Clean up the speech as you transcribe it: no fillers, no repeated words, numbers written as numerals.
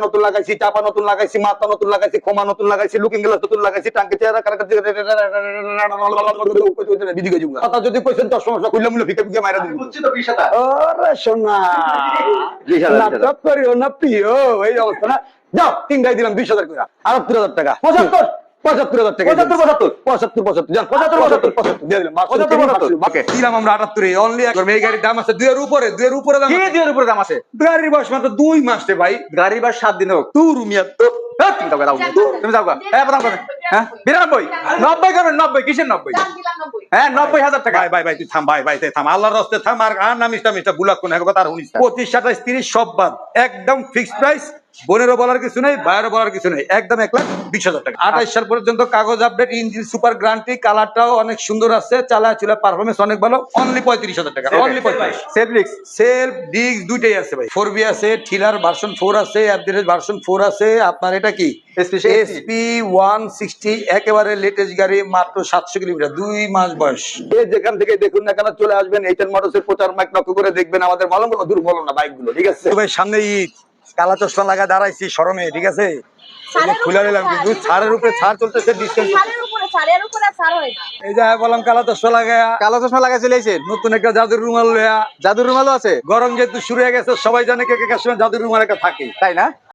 নতুন লাগাইছি, চাপা নতুন লাগাইছি, মাথা নতুন লাগাইছি, ক্ষমা নতুন লাগাইছি, লুকিং গ্লাস নতুন লাগাইছি, টাঙ্কি চেহারা কথা যদি কইছেন 10 সমস্যা কইলাম ফিকে ফিকে মাইরা দিই। বুঝছি তো 20,000। ওরে সোনা 20,000 নাটক করিও না প্রিয়, এই অবস্থা না। যাও তিনটাই দিলাম 20,000 করে, 78,000 টাকা। 75 75,000 টাকা 75 75 যান 75 দিয়ে দিলাম। ওকে। দিলাম আমরা 78 অনলি। এই গাড়ির দাম আছে 2 এর উপরে, 2 এর উপরে দাম কি আছে। 2 এর উপরে দাম আছে? গাড়ির বয়স মাত্র 2 মাস রে ভাই। গাড়ি বা 7 দিন হোক। তুই রুমিয়া তো তুমি যাও তুমি যাও হ্যাঁ প্রদান করবেন। হ্যাঁ 92 90 করবেন। 90 কিসের 90? হ্যাঁ 90,000 টাকা। ভাই তুই থাম, ভাই তুই থাম, আল্লাহর রাস্তে থাম। আর না মিস্টার বুলাক কোন কথা আর শুনিস না। 25 27 30 সব বাদ, একদম ফিক্সড প্রাইস। বোনেরও বলার কিছু নেই, ভাইয়েরও বলার কিছু নেই, একদম 1,20,000 টাকা। 28 সাল পর্যন্ত কাগজ আপডেট, ইঞ্জিন সুপার গ্যারান্টি, কালারটাও অনেক সুন্দর আছে, চালা চুলা পারফরম্যান্স অনেক ভালো। অনলি 35,000 টাকা, অনলি 35। সেলফিক্স সেলফ ডিস্ক দুইটাই আছে ভাই, 4B আছে, ঠিলার ভার্সন 4 আছে, অ্যাভারেজ ভার্সন 4 আছে। আপনার এটা কি SP 160, একেবারে লেটেস্ট গাড়ি, মাত্র 700 কিলোমিটার, 2 মাস বয়স। যেখান থেকে দেখুন না কেন চলে আসবেন, এইটার মোটরসের প্রচার মাইক লক্ষ্য করে দেখবেন আমাদের মালঙ্গ দুর্বল না বাইক গুলো, ঠিক আছে ভাই। সামনে ঈদ, কালা চশমা লাগা দাঁড়াইছি শরমে, ঠিক আছে। খুলে নিলাম কিন্তু ছাড়ের উপরে ছাড় চলতেছে, ডিসকাউন্ট। এই যে বললাম কালা চশমা লাগায়া, কালো চশমা লাগাই চলেছেন। নতুন একটা জাদুর রুমাল লয়া। জাদুর রুমালও আছে, গরম যেহেতু শুরু হয়ে গেছে, সবাই জানে কে কে সময় জাদুর রুমাল একটা থাকে, তাই না?